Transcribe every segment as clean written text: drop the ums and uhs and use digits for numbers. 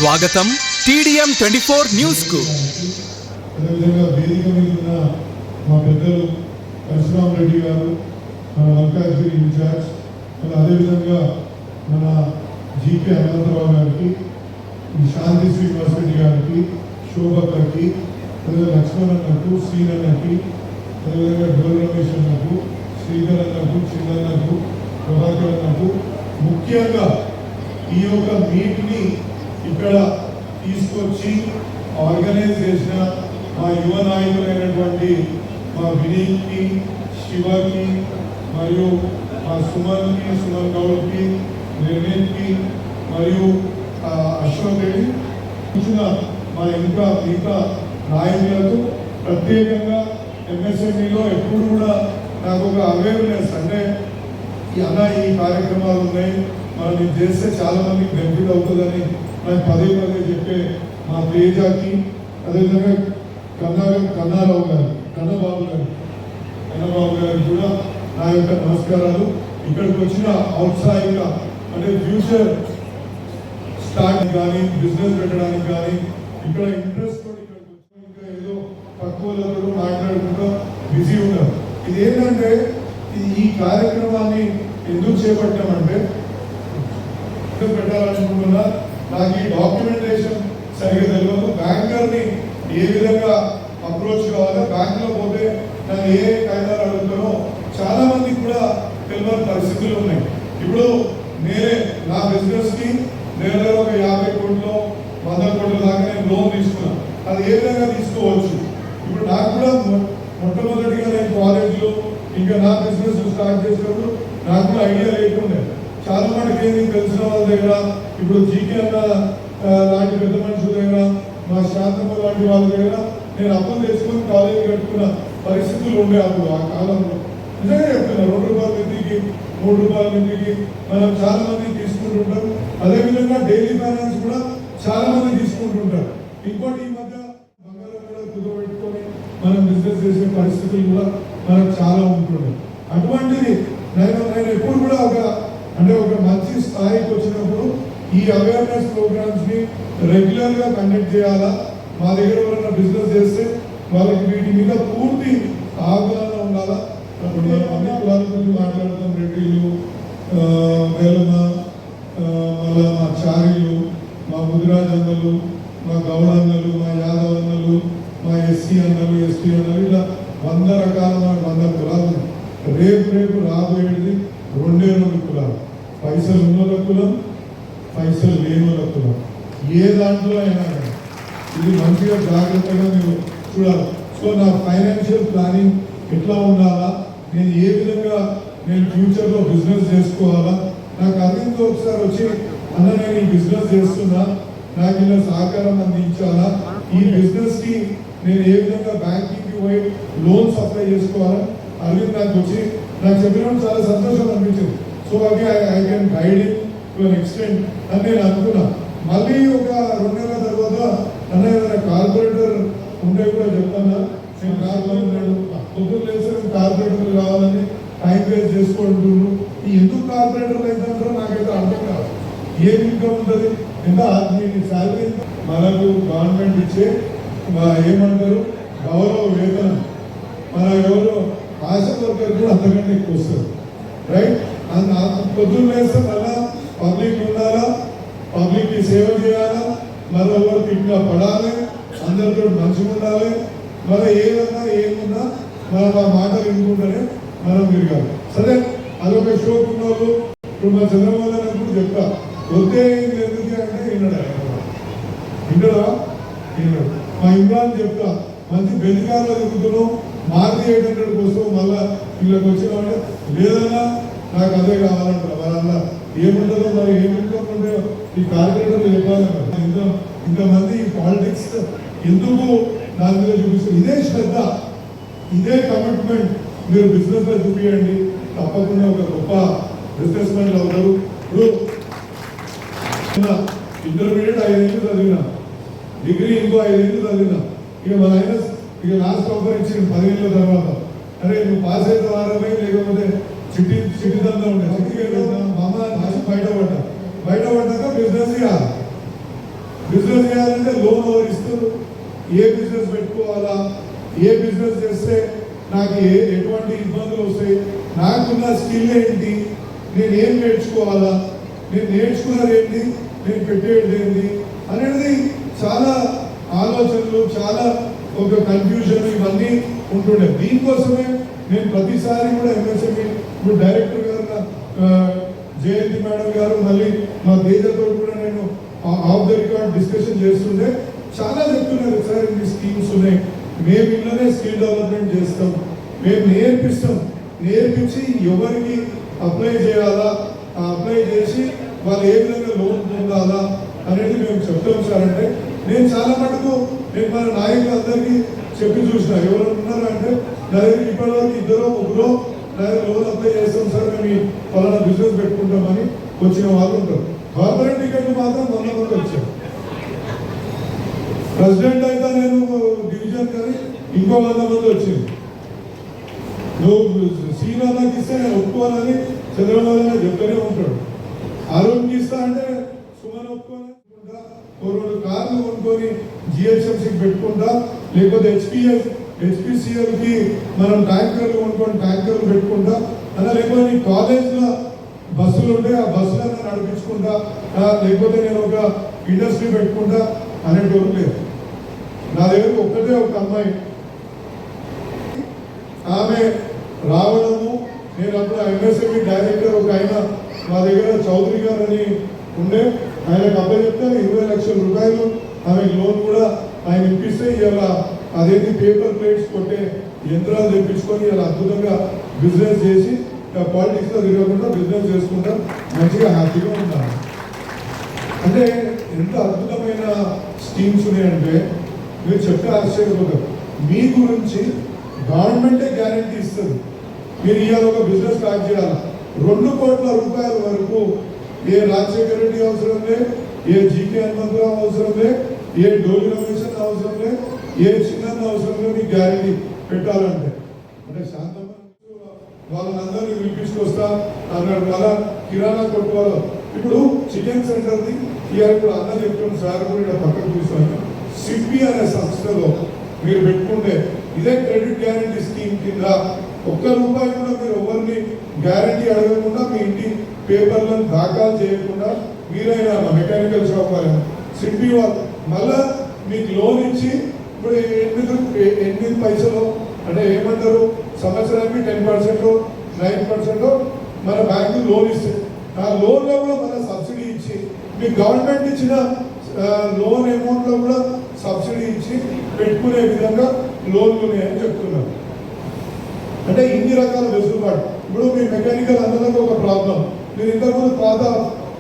స్వాగతం TDM 24 news కు. అదేవిధంగా వేదిక మీద ఉన్న మా పెద్దలు పరశురామ్ రెడ్డి గారు, మన మల్కాజ్గిరి ఇన్ఛార్జ్, అదేవిధంగా మన జీకే అనంతరావు గారికి, శాంతి శ్రీనివాస్ రెడ్డి గారికి, శోభక్కకి, అదేవిధంగా లక్ష్మణ్ అన్నకు, శ్రీనన్నకి, అదేవిధంగా డోల్ రమేష్ అన్నకు, శ్రీధర్ అన్నకు, చిన్నన్నకు, ప్రభాకర్ అన్నకు, ముఖ్యంగా ఈ యొక్క మీట్ని ఇక్కడ తీసుకొచ్చి ఆర్గనైజ్ చేసిన మా యువ నాయకులైనటువంటి మా వినీత్కి, శివకి, మరియు మా సుమన్ గౌడ్కి, నిర్ణీత్కి, మరియు అశోక్ రెడ్డి చూసిన మా ఇంకా మిగతా నాయకులకు ప్రత్యేకంగా MSMEలో ఎప్పుడు కూడా నాకు ఒక అవేర్నెస్ అంటే ఈ కార్యక్రమాలు ఉన్నాయి, మనం ఇది చేస్తే చాలా మందికి బెనిఫిట్ అవుతుందని నాకు పదే చెప్పే మా తేజకి, అదేవిధంగా కన్నాబాబు గారికి కూడా నా యొక్క నమస్కారాలు. ఇక్కడికి వచ్చిన ఔత్సాహిక అంటే ఫ్యూచర్ స్టార్ట్ కానీ బిజినెస్ పెట్టడానికి కానీ ఇక్కడ ఇంట్రెస్ట్ ఇంకా ఏదో తక్కువ మాట్లాడుకుంటూ బిజీ ఉన్నారు. ఇదేంటంటే ఈ కార్యక్రమాన్ని ఎందుకు చేపట్టామంటే పెట్టాలనుకుంటున్నా. నాకు ఈ డాక్యుమెంటేషన్ సరిగ్గా తెలియదు. బ్యాంకర్ని ఏ విధంగా అప్రోచ్ కావాలో, బ్యాంకులో పోతే నన్ను ఏ కాయిదాలు అడుగుతానో చాలా మందికి కూడా తెలియని పరిస్థితులు ఉన్నాయి. ఇప్పుడు నేనే నా బిజినెస్కి నేను ఒక 50 కోట్లు 100 కోట్ల దాకా నేను లోన్ తీసుకున్నాను. అది ఏ విధంగా తీసుకోవచ్చు. ఇప్పుడు నాకు కూడా మొట్టమొదటిగా నేను కాలేజీలో ఇంకా నా బిజినెస్ స్టార్ట్ చేసినప్పుడు నాకు కూడా ఐడియా లేకుండే. చాలా మందికి ఏమి తెలిసిన వాళ్ళ దగ్గర, ఇప్పుడు జీకే అన్న లాంటి పెద్ద మనుషుల దగ్గర, మా శాంతమ్మ లాంటి వాళ్ళ దగ్గర నేను అప్పులు తెచ్చుకొని కాలేజీ కట్టుకున్న పరిస్థితులు ఉండే అప్పుడు ఆ కాలంలో. నిజంగా చెప్తున్నా, 2 రూపాయల మందికి 3 రూపాయల మందికి మనం చాలా మంది తీసుకుంటుంటాం. అదేవిధంగా డైలీ ఫైనాన్స్ కూడా చాలా మంది తీసుకుంటుంటారు. ఇంకోటి ఈ మధ్య బంగారం కూడా కుదపెట్టుకొని మనం బిజినెస్ చేసే పరిస్థితులు కూడా మనకు చాలా ఉంటుండే. అటువంటిది నేను ఎప్పుడు కూడా ఒక మంచి స్థాయికి వచ్చినప్పుడు ఈ అవేర్నెస్ ప్రోగ్రామ్స్ ని రెగ్యులర్ గా కండక్ట్ చేయాలా. మా దగ్గర ఎవరైనా బిజినెస్ చేస్తే వాళ్ళకి వీటి మీద పూర్తి అవగాహన ఉండాలా. అన్ని కులాల గురించి మాట్లాడతాం. రెడ్డిలు, వేలమ, మళ్ళా మా చారీలు, మా ముదిరాజ్ అన్నలు, మా గౌడ అన్నలు, మా యాదవ్ అన్నలు, మా SC అన్నలు, ST అన్నలు, ఇలా 100 రకాల 100 కులాలు. రేపు రాబోయేది 2 కులాలు. పైసలు ఉన్నోళ్ళ కులం, పైసలు లేనోళ్ళ కులం. ఏ దాంట్లో అయినా ఇది మంచిగా జాగ్రత్తగా మీరు చూడాలి. సో నా ఫైనాన్షియల్ ప్లానింగ్ ఎట్లా ఉండాలా, నేను ఏ విధంగా నేను ఫ్యూచర్లో బిజినెస్ చేసుకోవాలా. నాకు అదింతో ఒకసారి వచ్చి అన్న నేను ఈ బిజినెస్ చేస్తున్నా, నాకు ఇలా సహకారం అందించాలా, ఈ బిజినెస్కి నేను ఏ విధంగా బ్యాంకింగ్కి పోయి లోన్స్ అప్లై చేసుకోవాలా, అరవింద్ నాకు వచ్చి నాకు చెప్పినప్పుడు చాలా సంతోషం అనిపించింది. సో అది I can guide to an extent అని నేను అనుకున్నా. మళ్ళీ ఒక 2 నెలల తర్వాత అన్న ఏదైనా కార్పొరేటర్ ఉంటే కూడా చెప్తాను. నేను కార్పొరేటర్ పొద్దున్న లేస్తే కార్పొరేటర్ కావాలని టైం వేస్ట్ చేసుకుంటున్నారు. ఎందుకు కార్పొరేటర్లు అయితే నాకైతే అర్థం కాదు. ఏం ఇన్కమ్ ఉంటుంది, ఎంత మీ శాలరీ మనకు గవర్నమెంట్ ఇచ్చే ఏమంటారు గౌరవ వేతనం మన ఎవరు ఆశా వర్కర్ కూడా అంతకంటే ఎక్కువ వస్తుంది. రైట్. పొద్దున్న వేస్తే మళ్ళా పబ్లిక్ ఉండాలా, పబ్లిక్కి సేవ చేయాలా, మళ్ళీ ఎవరు తిట్లా పడాలి, అందరితో మంచిగా ఉండాలి. మళ్ళీ ఏదన్నా ఏమున్నా మనం ఆ మాట వినుకుంటేనే మనం తిరగాలి. సరే, అదొక షోక్ ఉన్న వాళ్ళు ఇప్పుడు మా చంద్రబాబు అన్నప్పుడు చెప్తా, వద్దే ఎందుకు అంటే వినడా మా ఇమ్రాన్ చెప్తా, మంచి బెంజికారులో తిరుగుతున్నాం, మారుతి 800 కోసం మళ్ళా వీళ్ళకి వచ్చినామంటే లేదన్నా నాకు అదే కావాలంటారు. వాళ్ళ ఏముంటుందో మరి ఏమి ఉంటే ఈ కార్యక్రమంలో చెప్పాలి కదా. ఇంతమంది పాలిటిక్స్ ఎందుకు దాని మీద చూపిస్తారు. ఇదే శ్రద్ధ, ఇదే కమిట్మెంట్ మీరు బిజినెస్ లో చూపించండి. తప్పకుండా ఒక గొప్ప బిజినెస్ మ్యాన్లు అవుతారు. ఇప్పుడు ఇంటర్మీడియట్ 5 ఏళ్ళు చదివినా, డిగ్రీ ఇంకో 5 ఏళ్ళు చదివినా. ఇక మన ఆయన ఇక లాస్ట్ ఆఫర్ ఇచ్చింది 10 ఏళ్ళ తర్వాత. అరే నువ్వు పాస్ అయితే వారమే, లేకపోతే చిట్టి దందా ఉండే చిట్టి మామ బయటపడ్డాక బిజినెస్ చేయాలంటే లోన్ ఎవరు ఇస్తారు, ఏ బిజినెస్ పెట్టుకోవాలా, ఏ బిజినెస్ చేస్తే నాకు ఎటువంటి ఇబ్బందులు వస్తాయి, నాకున్న స్కిల్ ఏంటి, నేను ఏం నేర్చుకోవాలా, నేను నేర్చుకున్నది ఏంటి, నేను పెట్టేది ఏంటి అనేది చాలా ఆలోచనలు, చాలా ఒక కన్ఫ్యూజన్ ఇవన్నీ ఉంటుండే. దీనికోసమే నేను ప్రతిసారి కూడా ఎంఎస్ఎంఈ ఇప్పుడు డైరెక్టర్ గారు జయంతి మేడం గారు మళ్ళీ మా తేజతో కూడా నేను ఆఫ్ ద రికార్డ్ డిస్కషన్ చేస్తుండే చాలా చెప్తున్నారు, సార్ ఇన్ని స్కీమ్స్ ఉన్నాయి, మేము ఇళ్ళనే స్కిల్ డెవలప్మెంట్ చేస్తాం, మేము నేర్పిస్తాం, నేర్పించి ఎవరికి అప్లై చేయాలా, అప్లై చేసి వాళ్ళు ఏ విధంగా లోన్ పొందాలా అనేది మేము చెప్తాం సార్. అంటే నేను చాలా మటుకు నేను మన నాయకులందరికీ చెప్పి చూసిన, ఎవరు ఉన్నారు అంటే నా దగ్గర ఇప్పటివరకు ఇద్దరు ముగ్గురు నా దగ్గర లోన్ అప్లై చేస్తాం సార్, మేము పలానా బిజినెస్ పెట్టుకుంటామని వచ్చిన వాళ్ళు ఉంటారు. కార్పొరేట్ టికెట్లు మాత్రం 100 మంది వచ్చారు. ప్రెసిడెంట్ అయితే నేను డివిజన్ కానీ ఇంకో 100 మంది వచ్చింది. నువ్వు సీనాకి ఇస్తే నేను ఒప్పుకోవాలని చంద్రబాబు చెప్తూనే ఉంటాడు. అరుణ్కి ఇస్తా అంటే సుమన్ ఒప్పుకోవాలనుకుంటా, 2 కార్లు కొనుక్కొని జిహెచ్ఎంసీకి పెట్టుకుంటా, లేకపోతే హెచ్పిసిఎల్కి మనం ట్యాంకర్లు కొనుక్కొని ట్యాంకర్లు పెట్టుకుంటా అలా, లేకపోతే నీ కాలేజ్లో బస్సులు ఉంటే ఆ బస్సులను నడిపించుకుంటా, లేకపోతే నేను ఒక ఇండస్ట్రీ పెట్టుకుంటా అనేటోళ్ళు లేదు. నా దగ్గర ఒక్కటే ఒక అమ్మాయి, ఆమె రావడము, నేను అప్పుడు ఎంఎస్ఎంఈ డైరెక్టర్ ఒక ఆయన మా దగ్గర చౌదరి గారు అని ఉండే, ఆయనకు అప్పచెప్తే 20 లక్షల రూపాయలు ఆమెకు లోన్ కూడా ఆయన ఇప్పిస్తే ఇలా అదేంటి పేపర్ ప్లేట్స్ కొట్టే యంత్రాలు తెప్పించుకొని ఇలా అద్భుతంగా బిజినెస్ చేసి పాలిటిక్స్లో తిరగకుండా బిజినెస్ చేసుకుంటా మంచిగా హ్యాపీగా ఉంటాను. అంటే ఎంత అద్భుతమైన స్కీమ్స్ ఉన్నాయంటే మీరు చెప్తే ఆశ్చర్యపోతారు. మీ గురించి గవర్నమెంటే గ్యారంటీ ఇస్తుంది. మీరు ఇవాళ ఒక బిజినెస్ స్టార్ట్ చేయాలి, 2 కోట్ల రూపాయల వరకు ఏ రాజశేఖర రెడ్డి అవసరం లే, ఏ జీకే హనుమంతరావు అవసరం లే, ఏ డోలి రమేష్ అవసరం లే, ఏ చిన్న అవసరం లే, మీకు గ్యారంటీ పెట్టాలంటే. అంటే శాంతమ్మ వాళ్ళందరినీ పిలిపించుకొస్తా అన్నాడు. మళ్ళా కిరాణా కొట్టుకోవాలి. ఇప్పుడు చికెన్ సెంటర్ది ఇవాళ ఇప్పుడు అన్న చెప్తున్న సార్ కూడా ఇక్కడ పక్కకు చూసాను, సిప్పి అనే సంస్థలో మీరు పెట్టుకుంటే ఇదే క్రెడిట్ గ్యారంటీ స్కీమ్ కింద ₹1 కూడా మీరు ఎవరిని గ్యారంటీ అడగకుండా మీ ఇంటి పేపర్లను దాఖలు చేయకుండా మీరైనా మెకానికల్ షాప్ వాళ్ళని సిప్పి వాళ్ళు మళ్ళా మీకు లోన్ ఇచ్చి ఇప్పుడు 8 పైసలు అంటే ఏమంటారు, సంవత్సరానికి 10% 9% మన బ్యాంకు లోన్ ఇస్తే ఆ లోన్లో కూడా మన సబ్సిడీ ఇచ్చి మీకు గవర్నమెంట్ ఇచ్చిన లోన్ అమౌంట్లో కూడా సబ్సిడీ ఇచ్చి పెట్టుకునే విధంగా లోన్లు ఉన్నాయని చెప్తున్నారు. అంటే ఇన్ని రకాల వెసులుబాటు. ఇప్పుడు మీ మెకానికల్ అన్నదానికి ఒక ప్రాబ్లం, మీరు ఇంతకుముందు పాత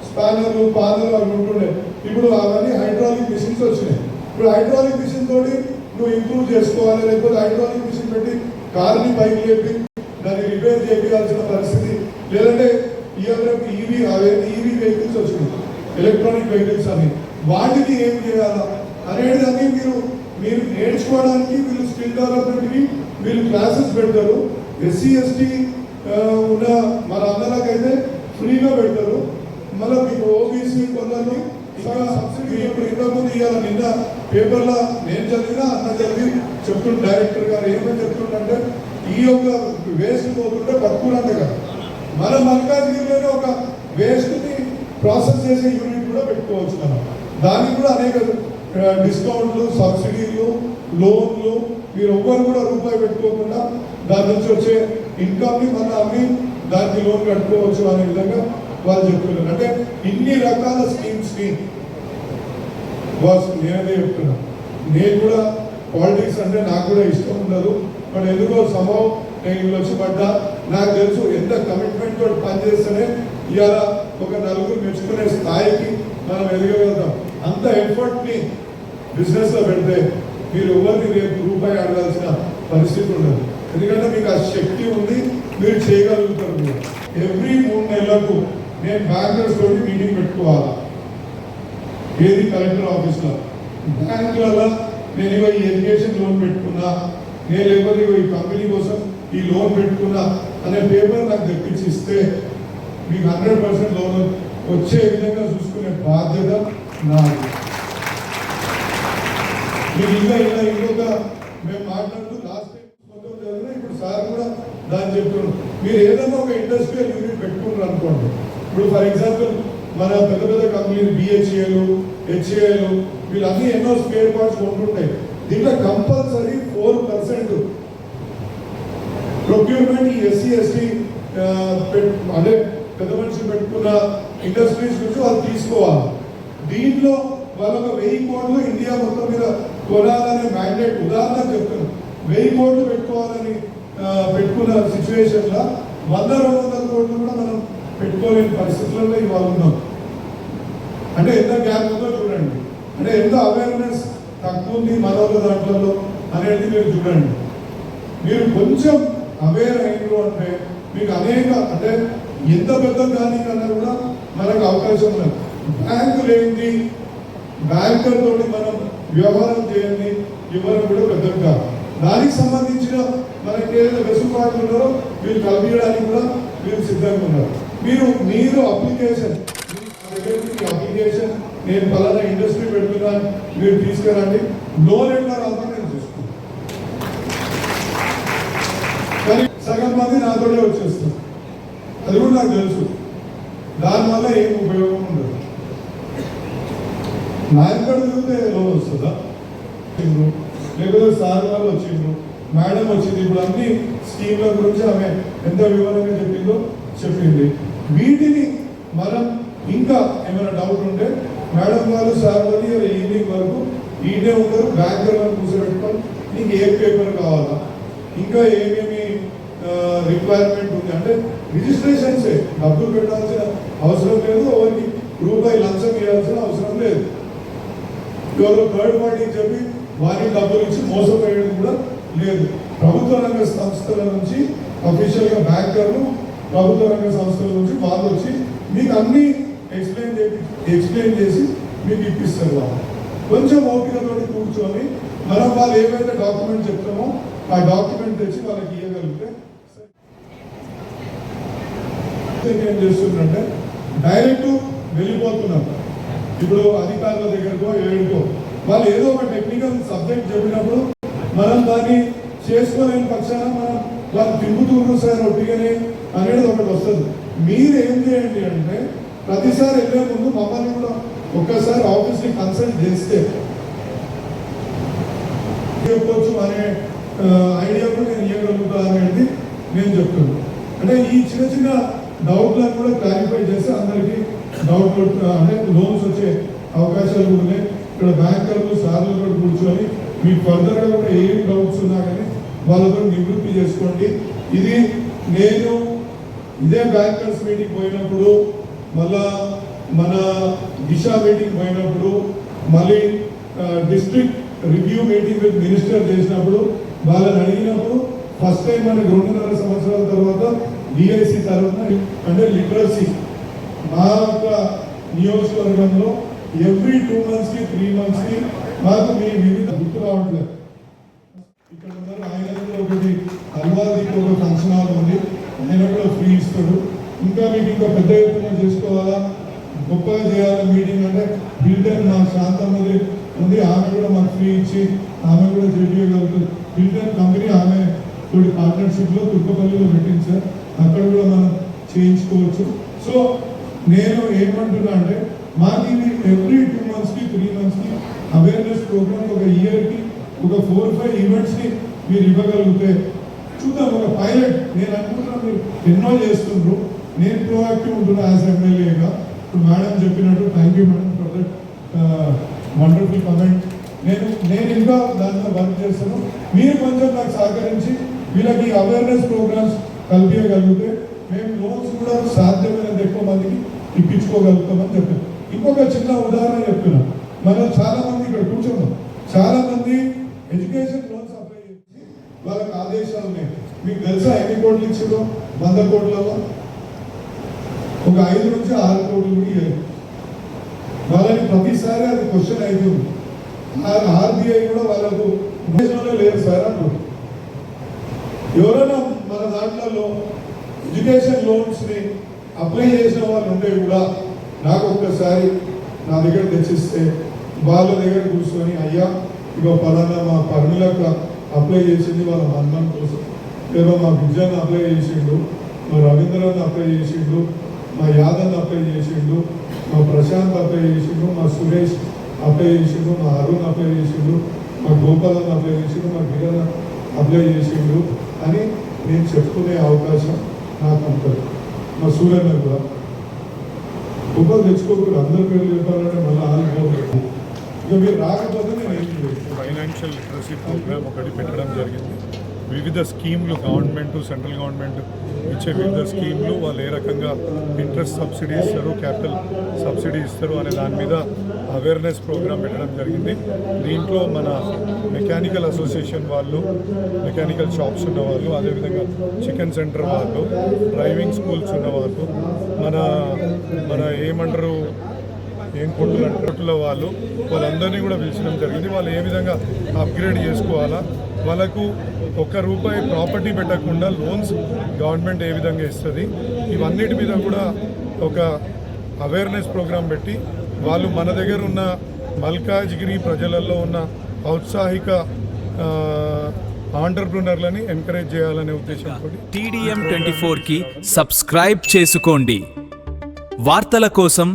స్పానర్లు పాదలు అవి ఉంటుండే, ఇప్పుడు అవన్నీ హైడ్రాలిక్ మిషన్స్ వచ్చినాయి. ఇప్పుడు హైడ్రాలిక్ మిషన్ తోటి నువ్వు ఇంప్రూవ్ చేసుకోవాలి, లేకపోతే హైడ్రాలిక్ మిషన్ పెట్టి కార్ని పైకి లేపి దాన్ని రిపేర్ చేయాల్సిన పరిస్థితి, లేదంటే ఈవీ వెహికల్స్ వచ్చినాయి, ఎలక్ట్రానిక్ వెహికల్స్ అని, వాటికి ఏం చేయాలా అనేది అన్ని మీరు నేర్చుకోవడానికి వీళ్ళు స్కిల్ డెవలప్మెంట్కి వీళ్ళు క్లాసెస్ పెడతారు. ఎస్సీ ఎస్టీ ఉన్న మన అందరికైతే ఫ్రీగా పెడతారు. మళ్ళీ మీకు ఓబీసీ కొందరిని సబ్సిడీ ఇప్పుడు ఇంతకుముందు ఇవ్వాలి. నిన్న పేపర్లో నేను చదివినా అన్న చదివి చెప్తుండే డైరెక్టర్ గారు ఏమని చెప్తుండే, ఈ యొక్క వేస్ట్ పోతుంటే బతుకులంట కదా, మన మల్కాజ్గిరిలోనే ఒక వేస్ట్ని ప్రాసెస్ చేసే యూనిట్ కూడా పెట్టుకోవచ్చు మనం. దానికి కూడా అనేక డిస్కౌంట్లు, సబ్సిడీలు, లోన్లు, మీరు ఎవ్వరు కూడా రూపాయి పెట్టుకోకుండా దాని నుంచి వచ్చే ఇన్కమ్ని మనం అమ్మి దానికి లోన్ కట్టుకోవచ్చు అనే విధంగా వాళ్ళు చెప్తున్నారు. అంటే ఇన్ని రకాల స్కీమ్స్ని నేనే చెప్తున్నా. నేను కూడా పాలిటిక్స్ అంటే నాకు కూడా ఇష్టం ఉండదు, బట్ ఎందుకో సంభవం నేను వీళ్ళు వచ్చి పడ్డా. నాకు తెలుసు ఎంత కమిట్మెంట్ తోటి పనిచేస్తేనే ఇవాళ ఒక నలుగురు మెచ్చుకునే స్థాయికి మనం ఎదగలుగుతాం. అంత ఎఫర్ట్ని బిజినెస్లో పెడితే మీరు ఎవరిని రేపు రూపాయి అడగాల్సిన పరిస్థితి ఉండదు. ఎందుకంటే మీకు ఆ శక్తి ఉంది, మీరు చేయగలుగుతారు. మీరు ఎవ్రీ 3 నెలలకు నేను బ్యాంకర్స్ తోటి మీటింగ్ పెట్టుకోవాలా, ఏది కలెక్టర్ ఆఫీస్లో, బ్యాంకులలో నేను ఇవ్వ ఈ ఎడ్యుకేషన్ లోన్ పెట్టుకున్నా, నేను లేకపోతే ఈ కంపెనీ కోసం ఈ లోన్ పెట్టుకున్నా అనే పేపర్ నాకు తెప్పించి ఇస్తే మీకు 100% లోన్ వచ్చే విధంగా చూసుకునే బాధ్యత నాది. మీకు ఇంకా ఇంకొక మేము మాట్లాడుతూ లాస్ట్ టైం మొత్తం జరిగిన ఇప్పుడు సార్ కూడా దాన్ని చెప్తున్నాం. మీరు ఏదైనా ఒక ఇండస్ట్రియల్ యూనిట్ పెట్టుకున్నారు అనుకోండి. ఇప్పుడు ఫర్ ఎగ్జాంపుల్ మన పెద్ద పెద్ద కంపెనీలు బిహెచ్ఏలు, హెచ్ఏలు వీళ్ళన్నీ ఎన్నో స్పేర్ పార్ట్స్ కొంటుంటాయి. దీంట్లో కంపల్సరీ 4% ప్రొక్యూర్మెంట్ ఈ ఎస్సీ ఎస్టీ అదే పెద్ద మనుషులు పెట్టుకున్న ఇండస్ట్రీస్ నుంచి వాళ్ళు తీసుకోవాలి. దీంట్లో వాళ్ళ 1000 కోట్లు ఇండియా మొత్తం మీద కొనాలనే మ్యాండేట్ ఉదాహరణ చెప్తాను. 1000 కోట్లు పెట్టుకోవాలని పెట్టుకున్న సిచ్యువేషన్లో 100-200 కోట్లు కూడా మనం పెట్టుకోలేని పరిస్థితులలో ఇవాళ ఉన్నాం. అంటే ఎంత గ్యాప్ ఉందో చూడండి. అంటే ఎంత అవేర్నెస్ తక్కువ ఉంది మనోళ్ళ దాంట్లో అనేది మీరు చూడండి. మీరు కొంచెం అవేర్ అయినరు అంటే మీకు అనేక అంటే ఎంత పెద్ద కానీ కన్నా కూడా మనకు అవకాశం ఉన్నది. బ్యాంకు లేనిది బ్యాంకర్ తోటి మనం వ్యవహారం చేయండి ఎవరు కూడా పెద్దలు కాదు. దానికి సంబంధించిన మనకి ఏదైనా వెసులుబాట్లు ఉన్నారో మీరు కల్పించడానికి కూడా మీరు సిద్ధంగా ఉన్నారు. మీరు అప్లికేషన్ నేను పలానా ఇండస్ట్రీ పెడుతున్నాను మీరు తీసుకురండి. లోన్ ఎట్లా రాదా నేను చూసుకుంటాను. కానీ సగం మంది నాతోనే వచ్చేస్తారు. అది కూడా నాకు తెలుసు. దానివల్ల ఏం ఉపయోగం ఉండదు. నాయకుడు చూస్తే లోన్ వస్తుందా? లేకపోతే సార్ వాళ్ళు వచ్చిండ్రు, మేడం వచ్చింది. ఇప్పుడు అన్ని స్కీమ్ల గురించి ఆమె ఎంత వివరంగా చెప్పింది. వీటిని మనం ఇంకా ఏమైనా డౌట్ ఉంటే మేడం వాళ్ళు సార్ వాళ్ళు ఈవినింగ్ వరకు ఈడే ఉంటారు. బ్యాంకర్ వాళ్ళు కూర్చోబెట్టుకొని నీకు ఏ పేపర్ కావాలా, ఇంకా ఏమేమి రిక్వైర్మెంట్ ఉంది అంటే రిజిస్ట్రేషన్సే, డబ్బులు పెట్టాల్సిన అవసరం లేదు, ఎవరికి రూపాయి లంచం ఇవ్వాల్సిన అవసరం లేదు. ఎవరో థర్డ్ పార్టీకి చెప్పి వారికి డబ్బులు ఇచ్చి మోసపోయేది కూడా లేదు. ప్రభుత్వ రంగ సంస్థల నుంచి అఫీషియల్గా బ్యాంకర్లు ప్రభుత్వ రంగ సంస్థల నుంచి వాళ్ళు వచ్చి మీకు అన్ని ఎక్స్ప్లెయిన్ చేసి మీకు ఇప్పిస్తారు. వాళ్ళు కొంచెం ఓపికతో కూర్చొని మనం వాళ్ళు ఏవైతే డాక్యుమెంట్ చెప్తామో ఆ డాక్యుమెంట్ తెచ్చి వాళ్ళకి ఇవ్వగలిగితే ఏం చేస్తుందంటే డైరెక్ట్ వెళ్ళిపోతున్నాం. ఇప్పుడు అధికారుల దగ్గరకో ఏడుకో వాళ్ళు ఏదో ఒక టెక్నికల్ సబ్జెక్ట్ చెప్పినప్పుడు మనం దాన్ని చేసుకోలేని పక్షాన మనం వాళ్ళు తిరుగుతున్నారు సార్ ఒట్టిగానే అనేది ఒకటి వస్తుంది. మీరు ఏం చేయండి అంటే ప్రతిసారి వెళ్ళే ముందు మమ్మల్ని కూడా ఒక్కసారి ఆఫీస్ని కన్సల్ట్ చేస్తే చెప్పొచ్చు అనే ఐడియా కూడా నేను ఇవ్వగలుగుతా అనేది నేను చెప్తున్నాను. అంటే ఈ చిన్న చిన్న డౌట్లను కూడా క్లారిఫై చేస్తే అందరికీ డౌట్ అంటే లోన్స్ వచ్చే అవకాశాలు కూడా ఉన్నాయి. ఇక్కడ బ్యాంకర్లు సార్లు కూడా కూర్చొని మీకు ఫర్దర్గా కూడా ఏం డౌట్స్ ఉన్నా కానీ వాళ్ళతో నివృత్తి చేసుకోండి. ఇది నేను ఇదే బ్యాంకర్స్ మీటింగ్ పోయినప్పుడు, మళ్ళా మన దిశా మీటింగ్ పోయినప్పుడు, మళ్ళీ district review meeting with minister చేసినప్పుడు వాళ్ళని అడిగినప్పుడు ఫస్ట్ టైం మనకి 2.5 సంవత్సరాల తర్వాత డిఐసి తరఫున అంటే లిటరసీ మా యొక్క నియోజకవర్గంలో ఎవ్రీ 2 months కి 3 months కి మాకు మీ వివిధ గుర్తు రావట్లేదు. ఇక్కడ ఉన్నారు ఆయన ఒకటి అల్వాదికి ఒక ఫంక్షన్ హాల్ ఉంది, ఆయన కూడా ఫ్రీ ఇస్తాడు. ఇంకా మీకు ఇంకా పెద్ద ఎత్తున చేసుకోవాలా, గొప్పగా చేయాలి మీటింగ్ అంటే బిల్డర్ మా శాంతమ్మది ఉంది, ఆమె కూడా మాకు ఫ్రీ ఇచ్చి ఆమె కూడా చేయగలుగుతుంది. బిల్డర్ కంపెనీ ఆమె తోటి పార్ట్నర్షిప్లో తుర్కపల్లిలో పెట్టింది సార్, అక్కడ కూడా మనం చేయించుకోవచ్చు. సో నేను ఏమంటున్నా అంటే మాకు ఇది ఎవ్రీ 2 months కి 3 months కి అవేర్నెస్ ప్రోగ్రామ్ ఒక ఇయర్కి ఒక 4-5 ఈవెంట్స్ని మీరు ఇవ్వగలిగితే చూద్దాం. ఒక పైలట్ నేను అనుకుంటున్నా మీరు ఎన్నో చేస్తుండ్రు, నేను ప్రోయాక్టివ్ ఉంటున్నా యాజ్ ఎమ్మెల్యేగా. ఇప్పుడు మేడం చెప్పినట్టు thank you madam for that wonderful comment. నేను ఇంకా దాంట్లో వర్క్ చేస్తాను. మీరు కొంచెం నాకు సహకరించి వీళ్ళకి అవేర్నెస్ ప్రోగ్రామ్స్ కల్పించగలిగితే మేము లోన్స్ కూడా సాధ్యమైనంత ఎక్కువ మందికి ఇప్పించుకోగలుగుతామని చెప్పాను. ఇంకొక చిన్న ఉదాహరణ చెప్తున్నాను. మనం చాలా మంది ఇక్కడ కూర్చున్నాం, చాలా మంది ఎడ్యుకేషన్ లోన్స్ అప్లై చేసి వాళ్ళకి ఆదేశాలు ఉన్నాయి. మీకు తెలుసా ఎన్ని కోట్లు ఇచ్చారో? 100 కోట్లలో ఒక 5 నుంచి 6 కోట్లు కూడా ఇవ్వరు. వాళ్ళని ప్రతిసారి అది క్వశ్చన్ అవుతుంది. ఆర్బీఐ కూడా వాళ్ళకు దేశంలో లేదు సార్ అంటారు. ఎవరైనా మన దాంట్లో ఎడ్యుకేషన్ లోన్స్ని అప్లై చేసిన వాళ్ళు ఉంటే కూడా నాకు ఒక్కసారి నా దగ్గర తెచ్చిస్తే వాళ్ళ దగ్గర కూర్చొని అయ్యా ఇక పలానా మా పర్మిలకు అప్లై చేసింది వాళ్ళ మన్మన్ కోసం, లేదా మా విజయాన్ని అప్లై చేసిండు, మా రవీంద్రాన్ని అప్లై చేసిండు, మా యాదవ్ని అప్లై చేసిండు, మా ప్రశాంత్ అప్లై చేసిండు, మా సురేష్ అప్లై చేసిండు, మా అరుణ్ అప్లై చేసిండు, మా గోపాలను అప్లై చేసిండు, మా గిరణ అప్లై చేసిండు అని నేను చెప్పుకునే అవకాశం నాకు ఉంటుంది. మా సూర్యన్న కూడా గొప్పలు తెచ్చుకోకూడదు, అందరి పేర్లు చెప్పాలంటే మళ్ళీ ఆగిపోతుంది. ఇక మీరు రాకపోతే నేను ఏం చేస్తాను. ఫైనాన్షియల్ లిటరసీ ప్రోగ్రామ్ ఒకటి పెట్టడం జరిగింది. వివిధ స్కీమ్లు గవర్నమెంట్, సెంట్రల్ గవర్నమెంట్ ఇచ్చే వివిధ స్కీమ్లు వాళ్ళు ఏ రకంగా ఇంట్రెస్ట్ సబ్సిడీ ఇస్తారు, క్యాపిటల్ సబ్సిడీ ఇస్తారు అనే దాని మీద అవేర్నెస్ ప్రోగ్రామ్ పెట్టడం జరిగింది. దీంట్లో మన మెకానికల్ అసోసియేషన్ వాళ్ళు, మెకానికల్ షాప్స్ ఉన్న వాళ్ళు, అదేవిధంగా చికెన్ సెంటర్ వాళ్ళు, డ్రైవింగ్ స్కూల్స్ ఉన్న వాళ్ళు, మన ఏమంటారు ఏం కొట్టుల వాళ్ళు, వాళ్ళందరినీ కూడా పిలిచడం జరిగింది. వాళ్ళు ఏ విధంగా అప్గ్రేడ్ చేసుకోవాలా, వాళ్ళకు ₹1 ప్రాపర్టీ పెట్టకుండా లోన్స్ గవర్నమెంట్ ఏ విధంగా ఇస్తుంది, ఇవన్నిటి మీద కూడా ఒక అవేర్నెస్ ప్రోగ్రాం పెట్టి వాళ్ళు మన దగ్గర ఉన్న మల్కాజ్గిరి ప్రజలలో ఉన్న ఔత్సాహిక ఆంటర్ప్రినర్లని ఎంకరేజ్ చేయాలనే ఉద్దేశంతో TDM 24కి సబ్స్క్రైబ్ చేసుకోండి. వార్తల కోసం